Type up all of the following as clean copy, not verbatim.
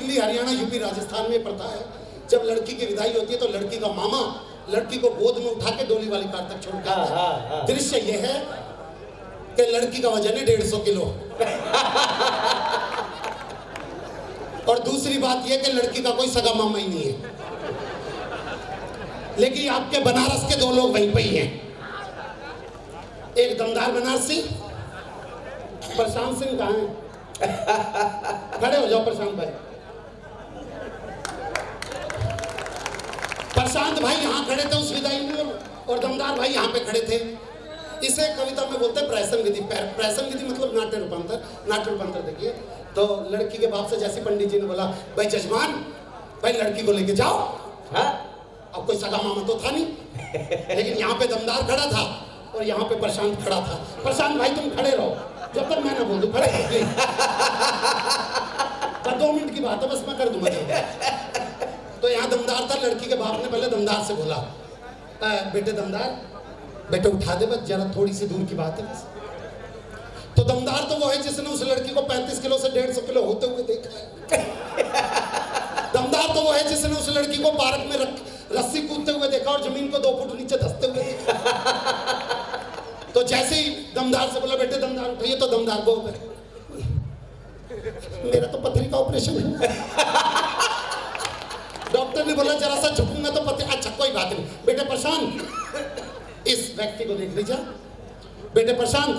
Delhi, Haryana, UP, Rajasthan में प्रथा है, जब लड़की की विदाई होती है तो लड़की का मामा लड़की को गोद में उठा के डोली वाली कार तक छोड़ के दृश्य ये है कि लड़की का वजन है 150 किलो और दूसरी बात यह कि लड़की का कोई सगा मामा ही नहीं है। लेकिन आपके बनारस के दो लोग वहीं पे ही हैं, एक दमदार बनारसी, प्रशांत सिंह कहाँ है? खड़े हो जाओ प्रशांत भाई। प्रशांत भाई यहाँ खड़े थे उस विदाई में और दमदार भाई यहाँ पे खड़े थे। इसे कविता में बोलते हैं प्रहसन विधि। प्रहसन विधि मतलब नाट्य रूपांतर। नाट्य रूपांतर देखिए तो लड़की के बाप से जैसे पंडित जी ने बोला भाई जजमान भाई लड़की को लेके जाओ, अब कोई सगा मामा तो था नहीं, लेकिन यहाँ पे दमदार खड़ा था और यहाँ पे प्रशांत खड़ा था। प्रशांत भाई तुम खड़े रहो जब तक मैं ना बोल दूं, खड़े पर 2 मिनट की बात है बस मैं कर दूंगा। तो यहाँ दमदार था, लड़की के बाप ने पहले दमदार से बोला बेटे दमदार बेटे उठा दे बस, जरा थोड़ी सी दूर की बात है बस। तो दमदार तो वो है जिसने उस लड़की को 35 किलो से 150 किलो होते हुए देखा है। दमदार तो वो है जिसने उस लड़की को पार्क में रस्सी कूदते हुए देखा और जमीन को 2 फुट नीचे धंसते हुए देखा। तो जैसे ही दमदार से बोला बेटे दमदार उठाइए तो दमदार को मेरा तो पथरी का ऑपरेशन है। डॉक्टर ने बोला जरा सा झुकूंगा तो पथरी। अच्छा कोई बात नहीं बेटे प्रशांत इस व्यक्ति को देख लीजिए। बेटे प्रशांत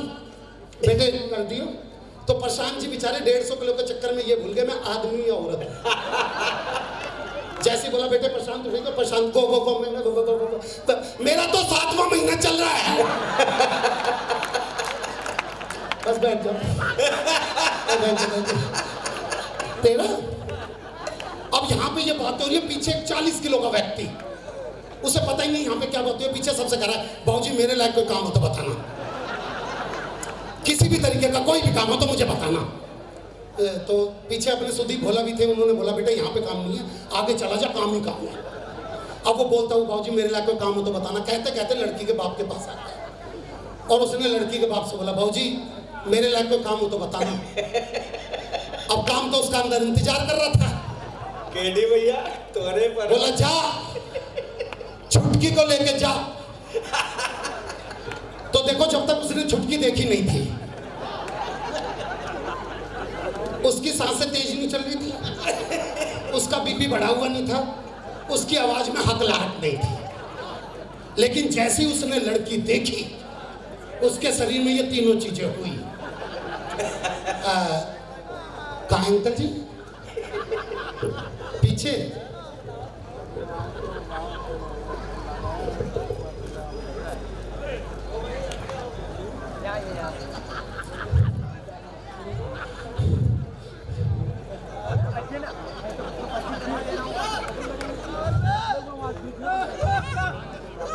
बेटे कर दियो। तो प्रशांत जी बेचारे 150 किलो के चक्कर में ये भूल गए मैं आदमी या औरत है। जैसे बोला बेटे प्रशांत उठेगा, प्रशांत गो गो गो मैंने गो गो गो गो तो मेरा तो 7वां महीना चल रहा है। बस बैठ जाओ तेरा। अब यहाँ पे ये बात हो रही है, पीछे एक 40 किलो का व्यक्ति, उसे पता ही नहीं यहाँ पे क्या बात है, पीछे सबसे कह रहा है बाबूजी मेरे लायक कोई काम हो तो बताना, किसी भी तरीके का कोई भी काम हो तो मुझे बताना। तो पीछे अपने सुदीप भोला भी थे, उन्होंने बोला बेटा यहाँ पे काम नहीं है, आगे चला जा, काम ही काम है। अब वो बोलता हूँ बाबूजी मेरे लायक कोई काम हो तो बताना। कहते कहते लड़की के बाप के पास आ गया और उसने लड़की के बाप से बोला बाबूजी मेरे लायक कोई काम हो तो बताना। अब काम तो उसका अंदर इंतजार कर रहा था। केडी भैया तोरे पर बोला जा छुटकी को लेके जा। तो देखो जब तक उसने छुटकी देखी नहीं थी, उसकी सांसें तेज नहीं चल रही थी, उसका बीपी बढ़ा हुआ नहीं था, उसकी आवाज में हकलाहट नहीं थी। लेकिन जैसे ही उसने लड़की देखी उसके शरीर में ये तीनों चीजें हुई। कहाँ अंकल जी? पीछे।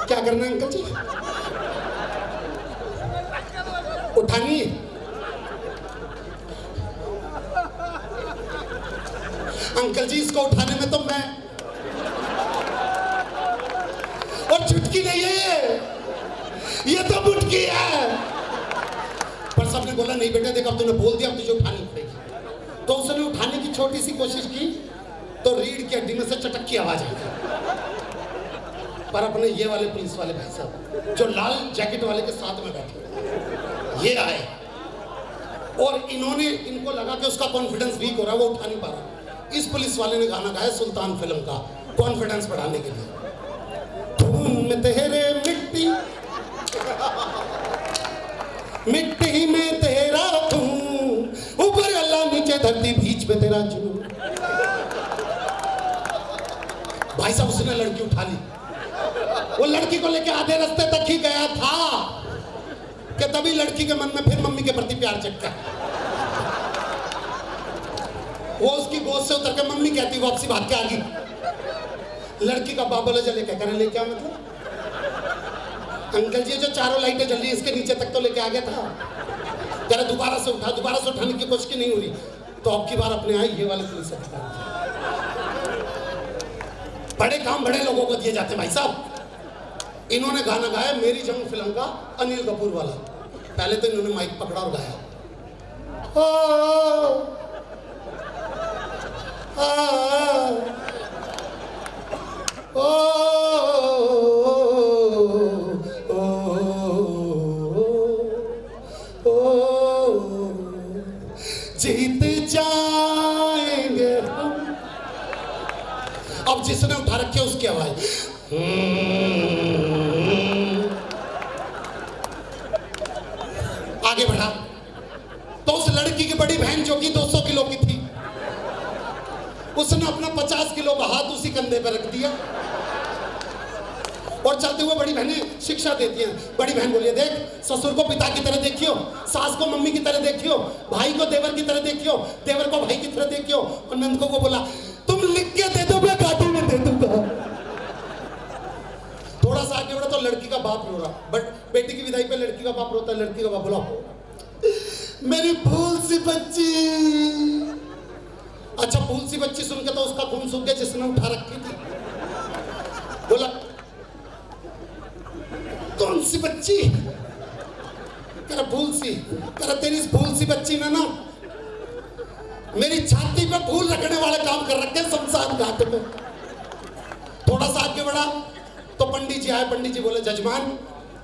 क्या करना है अंकल जी? उठानी है? अंकल जी इसको उठाने में तो मैं और चुटकी नहीं है ये तो मुटकी है। पर सबने बोला नहीं बेटा देख अब तूने बोल दिया अब तुझे उठानी पड़ेगी। तो उसने उठाने की छोटी सी कोशिश की तो रीढ़ की हड्डी में से चटक की आवाज आई। पर अपने ये वाले पुलिस वाले भाई साहब जो लाल जैकेट वाले के साथ में बैठे ये आए और इन्होंने इनको लगा कि उसका कॉन्फिडेंस वीक हो रहा है, वो उठा नहीं पा रहा। इस पुलिस वाले ने गाना गाया सुल्तान फिल्म का कॉन्फिडेंस बढ़ाने के लिए। धूम में तेरे मिट्टी मिट्टी में तेरा धूम, ऊपर अल्लाह नीचे धरती बीच में तेरा जुनून। भाई साहब उसने लड़की उठा ली। वो लड़की को लेके आधे रास्ते तक ही गया था कि तभी लड़की के मन में फिर मम्मी के प्रति प्यार जगा। वो उसकी गोद से उतर के मम्मी कहती वापसी भाग के आ गई। लड़की का बाप बोला जले क्या करे ले क्या मतलब अंकल जी जो चारों लाइटें जल रही है इसके नीचे तक तो लेके आ गया था। कह रहे दोबारा से उठा, दोबारा से उठाने की कोशिश नहीं हो रही। तो अब की बार अपने आई ये वाले पुलिस अधिकारी। बड़े काम बड़े लोगों को दिए जाते भाई साहब। इन्होंने गाना गाया मेरी जंग फिल्म का अनिल कपूर वाला। पहले तो इन्होंने माइक पकड़ा और गाया ओ जीत जाएंगे हम। अब जिसने उठा रखे उसकी आवाज आगे बढ़ा तो उस लड़की की बड़ी बहन जो कि 200 किलो की थी, उसने अपना 50 किलो का हाथ उसी कंधे पर रख दिया और चलते हुए बड़ी बहनें शिक्षा देती हैं। बड़ी बहन बोली, देख ससुर को पिता की तरह देखियो, सास को मम्मी की तरह देखियो, भाई को देवर की तरह देखियो, देवर को भाई की तरह देखियो। और नंद को वो बोला, तुम लिख के दे दो, मैं काटू में दे दूंगा। थोड़ा सा आगे बढ़ा तो लड़की का बाप रो रहा, बट बेटी की विदाई पे लड़की का बाप रोता है। लड़की का बाप बोला, मेरी फूल सी बच्ची। अच्छा, फूल सी बच्ची सुन के तो उसका खून सूख गया जिसने उठा रखी थी। बोला, कौन सी बच्ची? कह रहा फूल सी। कह रहा तेरी फूल सी बच्ची ने ना मेरी छाती पे फूल रखने वाले काम कर रखे शमशान घाट में। थोड़ा सा आगे बढ़ा तो पंडित जी आए। पंडित जी बोले, जजमान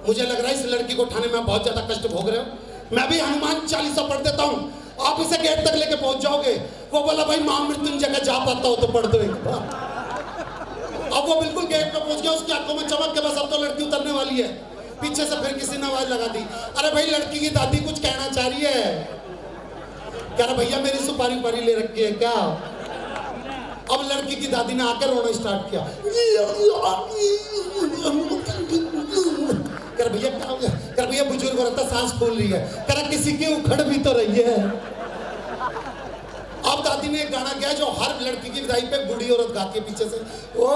मुझे लग रहा है इस लड़की को उठाने में बहुत ज्यादा कष्ट भोग रहे हो, मैं भी हनुमान चालीसा पढ़ देता हूँ, आप इसे गेट तक लेके पहुंच जाओगे। वो बोला, भाई महामृत्युंजय का जा पाता हो तो पढ़ दो एक बार। अब वो बिल्कुल गेट पे पहुंच गया, उसकी आंखों में चमक के बस अब तो लड़की उतरने वाली है। पीछे से फिर किसी ने आवाज लगा दी, अरे भाई लड़की की दादी कुछ कहना चाह रही है। कह रहा भैया मेरी सुपारी उपारी ले रखी है क्या? अब लड़की की दादी ने आकर रोना स्टार्ट किया। कर भैया क्या हो गया? कर भैया बुजुर्ग औरत सांस फूल रही है। कर किसी की उखड़ भी तो रही है। अब दादी ने एक गाना गाया जो हर लड़की की विदाई पे बूढ़ी औरत गाती है पीछे से, ओ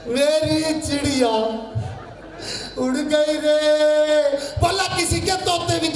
मेरी चिड़िया उड़ गई रे। बोला किसी के तोते भी